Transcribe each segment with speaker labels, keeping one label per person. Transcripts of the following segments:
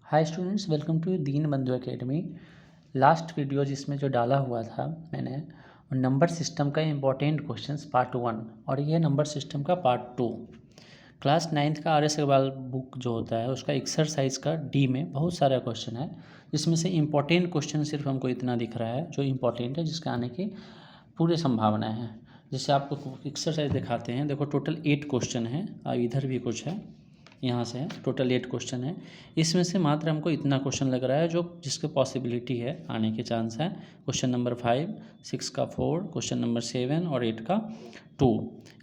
Speaker 1: Hi students, welcome to दीन बंधु academy. Last video जिसमें जो डाला हुआ था मैंने नंबर सिस्टम का इम्पोर्टेंट क्वेश्चंस पार्ट 1 और ये नंबर सिस्टम का पार्ट 2 क्लास 9th का आर एस अग्रवाल बुक जो होता है उसका एक्सरसाइज का डी में बहुत सारा क्वेश्चन है, जिसमें से इम्पोर्टेंट क्वेश्चन सिर्फ हमको इतना दिख रहा है जो इम्पोर्टेंट है, जिसके आने की पूरी संभावना है। जैसे आपको एक्सरसाइज दिखाते हैं, देखो टोटल 8 क्वेश्चन है और इधर भी कुछ है, यहाँ से है, टोटल 8 क्वेश्चन है। इसमें से मात्र हमको इतना क्वेश्चन लग रहा है जो जिसके पॉसिबिलिटी है आने के चांस है। क्वेश्चन नंबर 5, 6 का 4, क्वेश्चन नंबर 7 और 8 का 2।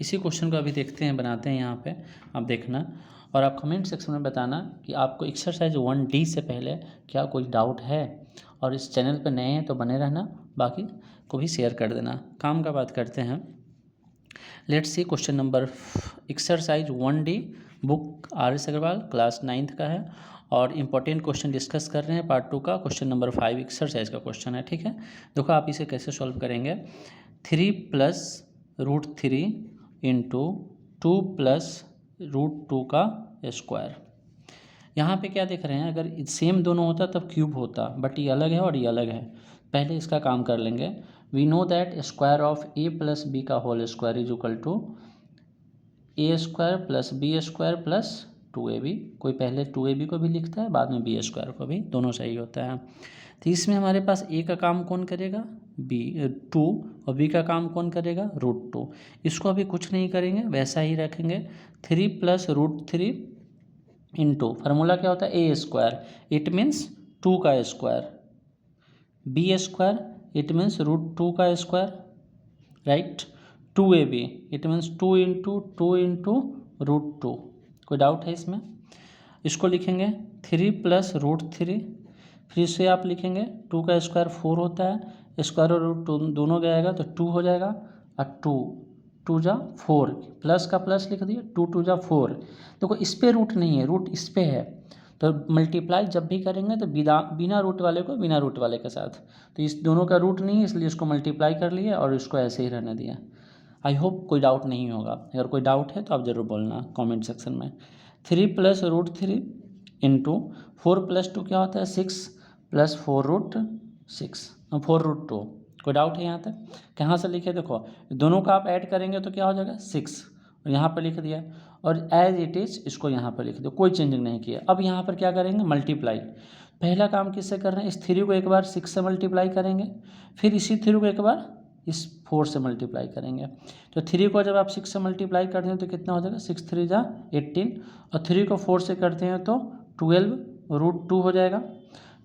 Speaker 1: इसी क्वेश्चन को अभी देखते हैं, बनाते हैं यहाँ पे, आप देखना और आप कमेंट सेक्शन में बताना कि आपको एक्सरसाइज 1D से पहले क्या कोई डाउट है, और इस चैनल पर नए हैं तो बने रहना, बाकी को भी शेयर कर देना। काम का बात करते हैं। Let's see question number exercise 1D book R S Agarwal class 9th का है और इम्पोर्टेंट क्वेश्चन डिस्कस कर रहे हैं पार्ट 2 का। क्वेश्चन नंबर 5 एक्सरसाइज का क्वेश्चन है, ठीक है। देखो आप इसे कैसे सॉल्व करेंगे। 3 + √3 इंटू 2 + √2 का स्क्वायर। यहाँ पे क्या देख रहे हैं, अगर सेम दोनों होता तब क्यूब होता, बट ये अलग है और ये अलग है। पहले इसका काम कर लेंगे। We know that square of a + b का whole square is equal to a² + b² + 2ab। कोई पहले 2ab को भी लिखता है, बाद में b² को भी, दोनों सही होता है। तो इसमें हमारे पास a का काम कौन करेगा, 2, और b का काम कौन करेगा, √2। इसको अभी कुछ नहीं करेंगे, वैसा ही रखेंगे। 3 + √3 इंटू, फार्मूला क्या होता है, a², इट मीन्स 2 का स्क्वायर, b² इट मीन्स √2 का square, right. 2ab it means 2 into √2। कोई डाउट है इसमें? इसको लिखेंगे 3 + √3, फिर से आप लिखेंगे 2 का स्क्वायर 4 होता है, स्क्वायर और रूट दोनों जाएगा तो 2 हो जाएगा, और 2 जा 4, प्लस का प्लस लिख दिए, 2 2 जा 4। देखो इस पे रूट नहीं है, रूट इस पे है, तो मल्टीप्लाई जब भी करेंगे तो बिना रूट वाले को बिना रूट वाले के साथ, तो इस दोनों का रूट नहीं है इसलिए इसको मल्टीप्लाई कर लिए और इसको ऐसे ही रहने दिया। आई होप कोई डाउट नहीं होगा। अगर कोई डाउट है तो आप ज़रूर बोलना कमेंट सेक्शन में। 3 + √3 इंटू 4 + 2 क्या होता है, 6 + 4√6 4√2। कोई डाउट है यहाँ तक? कहाँ से लिखे, देखो दोनों का आप ऐड करेंगे तो क्या हो जाएगा 6, और यहाँ पर लिख दिया, और एज इट इज़ इसको यहाँ पर लिख दो, कोई चेंजिंग नहीं किया। अब यहाँ पर क्या करेंगे, मल्टीप्लाई। पहला काम किससे कर रहे हैं, इस 3 को एक बार 6 से मल्टीप्लाई करेंगे, फिर इसी 3 को एक बार इस 4 से मल्टीप्लाई करेंगे। तो 3 को जब आप 6 से मल्टीप्लाई करते हैं तो कितना हो जाएगा, 6 3 जा 18, और 3 को 4 से करते हैं तो 12√2 हो जाएगा।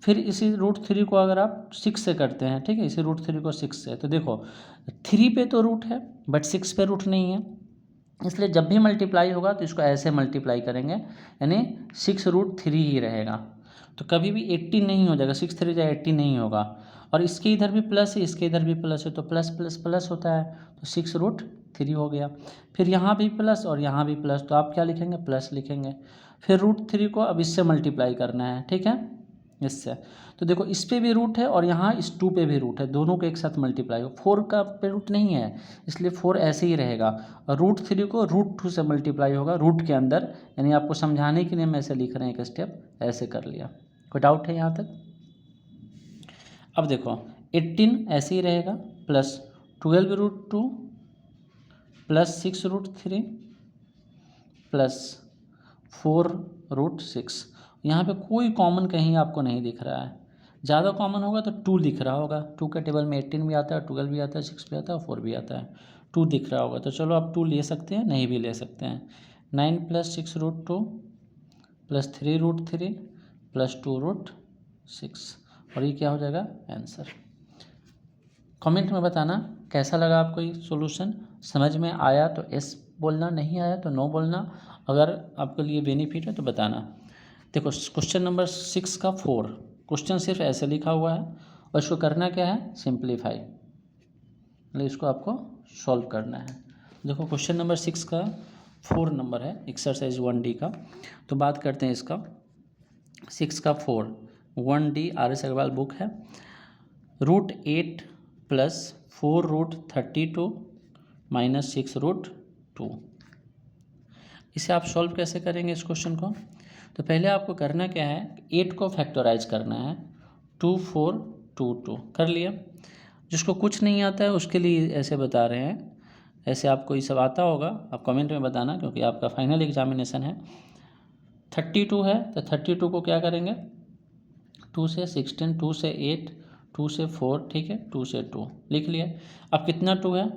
Speaker 1: फिर इसी √3 को अगर आप 6 से करते हैं, ठीक है, इसी √3 को 6 से, तो देखो 3 पे तो रूट है बट 6 पे रूट नहीं है, इसलिए जब भी मल्टीप्लाई होगा तो इसको ऐसे मल्टीप्लाई करेंगे, यानी 6√3 ही रहेगा। तो कभी भी 18 नहीं हो जाएगा, 6 3 जा 18 नहीं होगा, और इसके इधर भी प्लस है, इसके इधर भी प्लस है, तो प्लस प्लस प्लस होता है, तो 6√3 हो गया। फिर यहाँ भी प्लस और यहाँ भी प्लस, तो आप क्या लिखेंगे, प्लस लिखेंगे। फिर √3 को अब इससे मल्टीप्लाई करना है, ठीक है, इससे। तो देखो इस पे भी रूट है और यहाँ इस 2 पे भी रूट है, दोनों को एक साथ मल्टीप्लाई हो। 4 का पे रूट नहीं है इसलिए 4 ऐसे ही रहेगा, और √3 को √2 से मल्टीप्लाई होगा रूट के अंदर, यानी आपको समझाने के लिए हम ऐसे लिख रहे हैं, एक स्टेप ऐसे कर लिया। कोई डाउट है यहाँ तक? अब देखो 18 ऐसे ही रहेगा, प्लस 12√2 प्लस 6√3 प्लस 4√6। यहाँ पे कोई कॉमन कहीं आपको नहीं दिख रहा है, ज़्यादा कॉमन होगा तो 2 दिख रहा होगा। 2 के टेबल में 18 भी आता है, 12 भी आता है, 6 भी आता है, 4 भी आता है, 2 दिख रहा होगा। तो चलो आप 2 ले सकते हैं, नहीं भी ले सकते हैं। 9 + 6√2 प्लस 3√3 प्लस 2√6, और ये क्या हो जाएगा, आंसर। कमेंट में बताना कैसा लगा आपको ये सॉल्यूशन, समझ में आया तो एस बोलना, नहीं आया तो नो बोलना। अगर आपके लिए बेनिफिट है तो बताना। देखो क्वेश्चन नंबर 6 का 4 क्वेश्चन सिर्फ ऐसे लिखा हुआ है, और इसको करना क्या है, सिंप्लीफाई, मतलब इसको आपको सॉल्व करना है। देखो क्वेश्चन नंबर 6 का 4 नंबर है, एक्सरसाइज 1D का। तो बात करते हैं इसका। 6 का 4 1D are S Agarwal book है। √8 + 4√32 - 6√2। इसे आप सॉल्व कैसे करेंगे इस क्वेश्चन को? तो पहले आपको करना क्या है, 8 को फैक्टराइज करना है, 2 4 2 2 कर लिया। जिसको कुछ नहीं आता है उसके लिए ऐसे बता रहे हैं, ऐसे आपको ये सब आता होगा, आप कमेंट में बताना, क्योंकि आपका फाइनल एग्जामिनेशन है। 32 है तो 32 को क्या करेंगे, 2 से 16, 2 से 8, 2 से 4, ठीक है, 2 से 2 लिख लिया। अब कितना 2 है,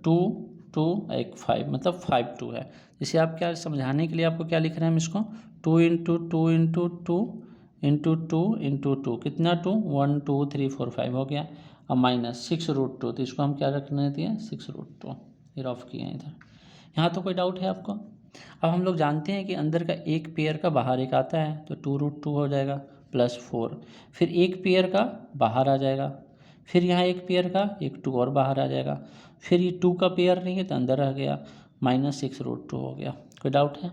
Speaker 1: 2 2 1 5, मतलब 5 2 है। इसे आप क्या समझाने के लिए आपको क्या लिख रहे हैं हम इसको, 2 इंटू 2 इंटू 2 इंटू 2 इंटू 2, कितना 2, 1 2 3 4 5 हो गया। अब माइनस 6√2, तो इसको हम क्या रखने दिए, 6√2, ये रफ किए हैं इधर। यहाँ तो कोई डाउट है आपको। अब हम लोग जानते हैं कि अंदर का एक पेयर का बाहर एक आता है, तो 2√2 हो जाएगा प्लस 4, फिर एक पेयर का बाहर आ जाएगा, फिर यहाँ एक पेयर का एक 2 और बाहर आ जाएगा, फिर ये 2 का पेयर नहीं है तो अंदर आ गया, माइनस 6√2 हो गया। कोई डाउट है,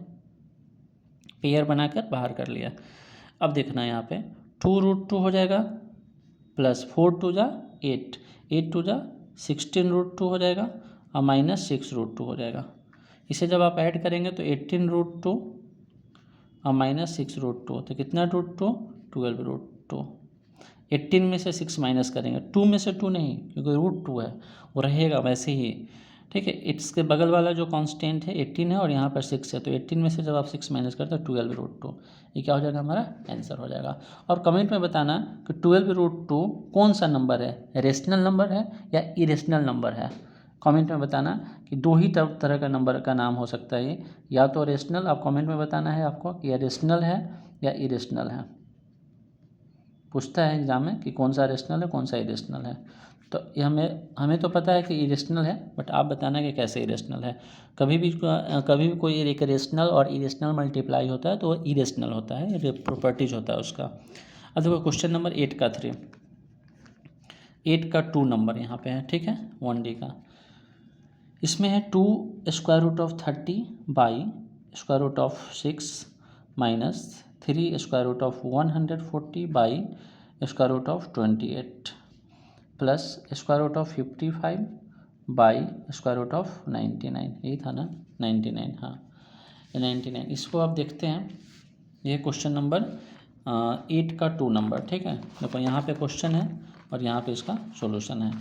Speaker 1: पेयर बनाकर बाहर कर लिया। अब देखना यहाँ पे 2√2 हो जाएगा प्लस 4 2 जा 8, 8 2 जा 16√2 हो जाएगा और माइनस 6√2 हो जाएगा। इसे जब आप ऐड करेंगे तो 18√2 और माइनस 6√2, तो कितना √2, 12√2। 18 में से 6 माइनस करेंगे, 2 में से 2 नहीं, क्योंकि √2 है वो रहेगा वैसे ही, ठीक है। इसके बगल वाला जो कांस्टेंट है 18 है और यहाँ पर 6 है, तो 18 में से जब आप 6 माइनस करते हो 12√2, ये क्या हो जाएगा, हमारा आंसर हो जाएगा। और कमेंट में बताना कि 12√2 कौन सा नंबर है, रेशनल नंबर है या इरेशनल नंबर है। कमेंट में बताना कि दो ही तरह का नंबर का नाम हो सकता है, या तो रेशनल, आप कमेंट में बताना है आपको कि यह रेशनल है या इरेशनल है। पूछता है एग्जाम में कि कौन सा रेशनल है कौन सा इरेशनल है, तो ये हमें तो पता है कि इरेशनल है, बट आप बताना कि कैसे इरेशनल है। कभी भी कोई एक रेशनल और इरेशनल मल्टीप्लाई होता है तो वो इरेशनल होता है, ये प्रॉपर्टीज होता है उसका। अब देखो क्वेश्चन नंबर 8 का 3, 8 का 2 नंबर यहाँ पे है, ठीक है, 1D का। इसमें है 2 square root of 30 by square root of 6 minus 3 square root of 140 by square root of 28 plus square root of 55 by square root of 99, यही था ना 99, हाँ ये 99। इसको आप देखते हैं, ये क्वेश्चन नंबर 8 का 2 नंबर, ठीक है। देखो यहाँ पे क्वेश्चन है और यहाँ पे इसका सॉल्यूशन है।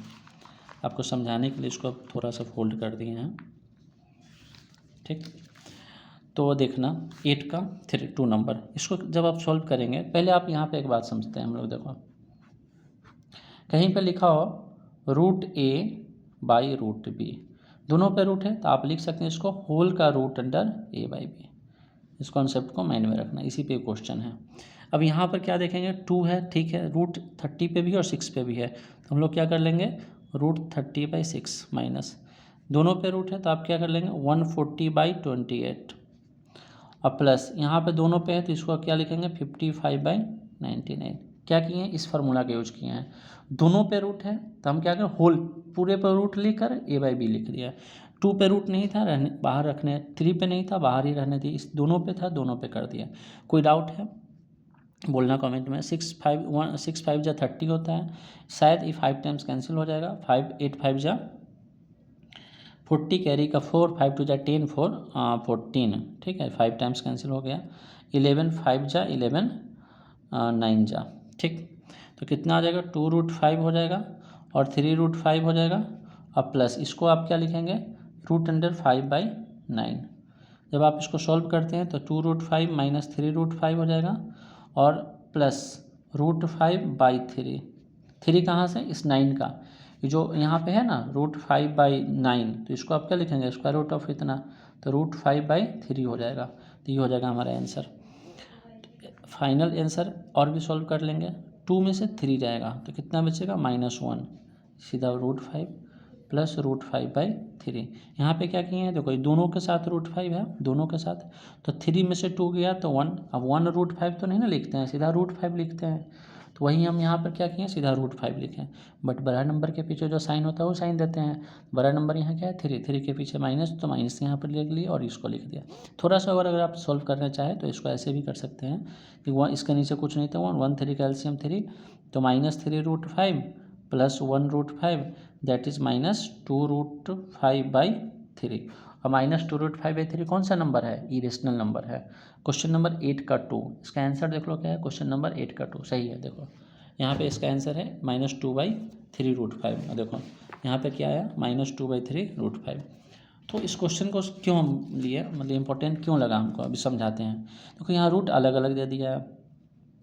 Speaker 1: आपको समझाने के लिए इसको थोड़ा सा फोल्ड कर दिए हैं, ठीक। तो देखना 8 का 2 नंबर, इसको जब आप सॉल्व करेंगे, पहले आप यहाँ पे एक बात समझते हैं हम लोग। देखो कहीं पे लिखा हो √a बाई √b, दोनों पे रूट है तो आप लिख सकते हैं इसको होल का root under a by b। इस कॉन्सेप्ट को माइंड में रखना, इसी पे क्वेश्चन है। अब यहाँ पर क्या देखेंगे, 2 है, ठीक है, रूट 30 पे भी है और 6 पे भी है, तो हम लोग क्या कर लेंगे, √30/6 माइनस, दोनों पे रूट है तो आप क्या कर लेंगे 140/28, और प्लस यहाँ पे दोनों पे है तो इसको क्या लिखेंगे 55/99। क्या किए हैं, इस फार्मूला का यूज किए हैं। दोनों पे रूट है तो हम क्या करें, होल पूरे पे रूट लेकर a/b लिख दिया। 2 पे रूट नहीं था, रहने बाहर रखने, 3 पे नहीं था, बाहर ही रहने दिए, इस दोनों पे था, दोनों पे कर दिया। कोई डाउट है बोलना कमेंट में। 6 5 जा 30 होता है, शायद ये 5 टाइम्स कैंसिल हो जाएगा, 5 8 5 जा 40, कैरी का 4, 5 2 जा 10, 4 14, ठीक है, 5 टाइम्स कैंसिल हो गया। 11 5 जा 11 9 जा, ठीक। तो कितना आ जाएगा, 2√5 हो जाएगा और 3√5 हो जाएगा, अब प्लस इसको आप क्या लिखेंगे, √5/9। जब आप इसको सॉल्व करते हैं तो 2√5 माइनस 3√5 हो जाएगा और प्लस √5/3, 3 कहाँ से, इस 9 का, जो यहाँ पे है ना √5/9, तो इसको आप क्या लिखेंगे, स्क्वायर रूट ऑफ इतना, तो √5/3 हो जाएगा। तो ये हो जाएगा हमारा आंसर, फाइनल आंसर। और भी सॉल्व कर लेंगे, 2 में से 3 जाएगा तो कितना बचेगा, -1, सीधा √5 प्लस √5/3। यहाँ पे क्या किए हैं, देखो दोनों के साथ √5 है, दोनों के साथ, तो 3 में से 2 गया तो 1, अब 1√5 तो नहीं ना लिखते हैं, सीधा √5 लिखते हैं, तो वही हम यहाँ पर क्या किए, सीधा √5 लिखें। बट बड़ा नंबर के पीछे जो साइन होता है वो साइन देते हैं, बड़ा नंबर यहाँ क्या है 3 के पीछे माइनस, तो माइनस यहाँ पर लिख लिया और इसको लिख दिया। थोड़ा सा अगर आप सॉल्व करना चाहें तो इसको ऐसे भी कर सकते हैं कि इसके नीचे कुछ नहीं था, 1 3 का एलसीएम 3, तो -3√5 प्लस 1√5 दैट इज -2√5/3, अब -2√5/3 कौन सा नंबर है? इरेशनल नंबर है। क्वेश्चन नंबर 8 का 2, इसका आंसर देख लो क्या है, क्वेश्चन नंबर 8 का 2 सही है। देखो यहाँ पे इसका आंसर है -2/3√5। देखो यहाँ पे क्या आया, -2/3√5। तो इस क्वेश्चन को क्यों हम लिए, मतलब इंपॉर्टेंट क्यों लगा हमको, अभी समझाते हैं। देखो यहाँ रूट अलग अलग दे दिया है,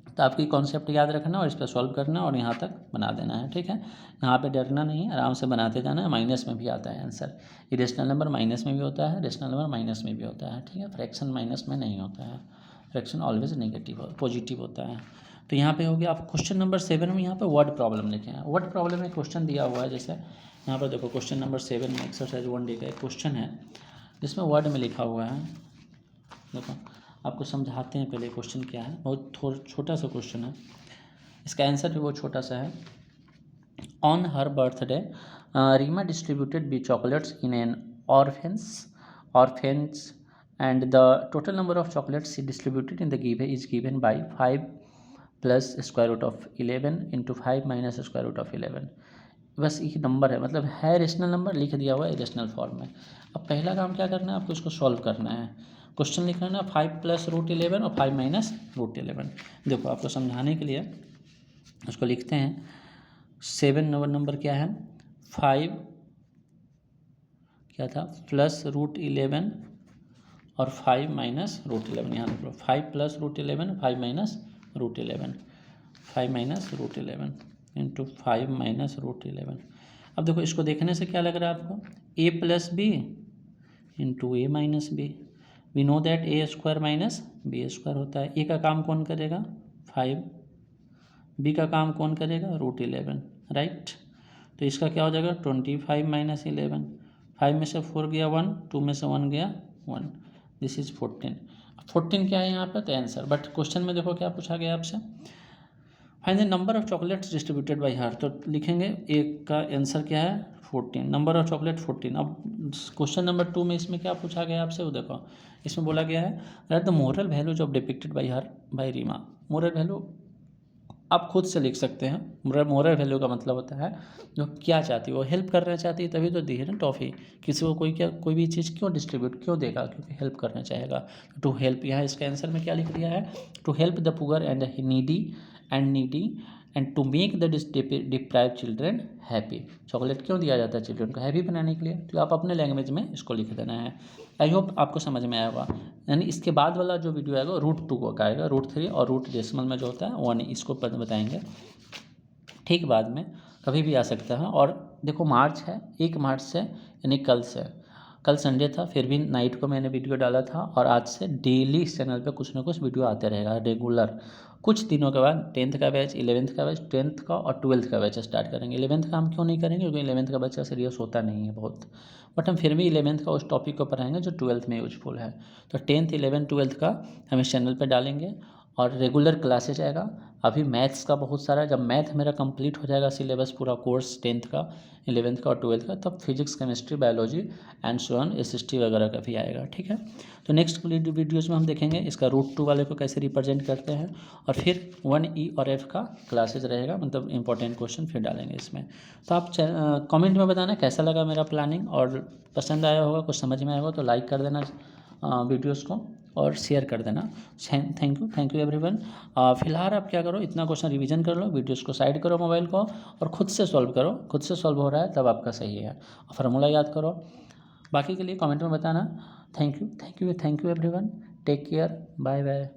Speaker 1: तो आपकी कॉन्सेप्ट याद रखना और इस पर सॉल्व करना और यहाँ तक बना देना है, ठीक है। यहाँ पे डरना नहीं है, आराम से बनाते जाना है। माइनस में भी आता है आंसर, इरेशनल नंबर माइनस में भी होता है, रेशनल नंबर माइनस में भी होता है, ठीक है। फ्रैक्शन माइनस में नहीं होता है, फ्रैक्शन ऑलवेज नेगेटिव पॉजिटिव होता है। तो यहाँ पे हो गया। आप क्वेश्चन नंबर 7 में यहाँ पे वर्ड प्रॉब्लम लिखे हैं। वर्ड प्रॉब्लम में क्वेश्चन दिया हुआ है, जैसे यहाँ पर देखो क्वेश्चन नंबर 7 में एक्सरसाइज 1D का एक क्वेश्चन है जिसमें वर्ड में लिखा हुआ है। देखो आपको समझाते हैं पहले क्वेश्चन क्या है, बहुत थोड़ा छोटा सा क्वेश्चन है, इसका आंसर भी बहुत छोटा सा है। On her birthday Reema distributed be chocolates in an orphans and the total number of chocolates she distributed in the given is given by 5 plus square root of 11 into 5 minus square root of 11। बस एक number है, मतलब है rational number, लिख दिया हुआ है rational form में। अब पहला काम क्या करना है, आपको इसको सॉल्व करना है। क्वेश्चन लिखना है ना 5 + √11 और 5 - √11। देखो आपको समझाने के लिए उसको लिखते हैं। 7 नंबर क्या है, 5 क्या था +√11 और 5 - √11। यहाँ देख लो 5 + √11 5 - √11 5 - √11 इंटू 5 - √11। अब देखो इसको देखने से क्या लग रहा है आपको, a + b into a - b। We know that a² - b² होता है। a का काम कौन करेगा 5, b का काम कौन करेगा √11, राइट। तो इसका क्या हो जाएगा 25 - 11। 5 में से 4 गया 1, 2 में से 1 गया 1, दिस इज 14। 14 क्या है यहाँ पर, तो आंसर। बट क्वेश्चन में देखो क्या पूछा गया आपसे, find the number of chocolates distributed by हर। तो लिखेंगे एक का आंसर क्या है 14, नंबर ऑफ चॉकलेट 14। अब क्वेश्चन नंबर 2 में इसमें क्या पूछा गया आपसे, वो देखो इसमें बोला गया है that the moral values of depicted by her by Reema. Moral value आप खुद से लिख सकते हैं। मोरल वैल्यू का मतलब होता है जो क्या चाहती है, वो हेल्प करना चाहती है तभी तो दी है ना टॉफ़ी। किसी को कोई भी चीज़ क्यों डिस्ट्रीब्यूट क्यों देगा, क्योंकि हेल्प करना चाहेगा। टू हेल्प, यहाँ इसके आंसर में क्या लिख दिया है, to help the poor and needy and to make the deprived children happy. Chocolate क्यों दिया जाता है, चिल्ड्रन को हैप्पी बनाने के लिए। तो आप अपने लैंग्वेज में इसको लिख देना है। आई होप आपको समझ में आया होगा। यानी इसके बाद वाला जो वीडियो आएगा √2 का आएगा, √3 और रूट डेसिमल में जो होता है 1, इसको बताएंगे ठीक बाद में, कभी भी आ सकता है। और देखो मार्च है, 1 मार्च से यानी कल से, कल संडे था फिर भी नाइट को मैंने वीडियो डाला था, और आज से डेली इस चैनल पे कुछ ना कुछ वीडियो आते रहेगा रेगुलर। कुछ दिनों के बाद 10th का बैच, 11th का बैच, 10th का और 12th का बैच स्टार्ट करेंगे। 11th का हम क्यों नहीं करेंगे, क्योंकि 11th का बच्चा सीरियस होता नहीं है बहुत, बट हम फिर भी 11th का उस टॉपिक को पढ़ाएंगे जो 12th में यूजफुल है। तो 10th 11 12th का हम इस चैनल पर डालेंगे और रेगुलर क्लासेज आएगा। अभी मैथ्स का बहुत सारा, जब मैथ मेरा कंप्लीट हो जाएगा सिलेबस पूरा कोर्स 10th का 11th का और 12th का, तब physics chemistry biology and so on SST वगैरह का भी आएगा, ठीक है। तो नेक्स्ट वीडियोज़ में हम देखेंगे इसका √2 वाले को कैसे रिप्रेजेंट करते हैं, और फिर 1E और F का क्लासेज रहेगा, मतलब इंपॉर्टेंट क्वेश्चन फिर डालेंगे इसमें। तो आप कमेंट में बताना कैसा लगा मेरा प्लानिंग, और पसंद आया होगा, कुछ समझ में आया होगा तो लाइक कर देना वीडियोज़ को और शेयर कर देना। Thank you everyone. फिलहाल आप क्या करो, इतना क्वेश्चन रिवीजन कर लो, वीडियोज़ को साइड करो मोबाइल को और खुद से सॉल्व करो। खुद से सॉल्व हो रहा है तब आपका सही है, और फार्मूला याद करो। बाकी के लिए कमेंट में बताना। Thank you everyone. Take care, bye bye.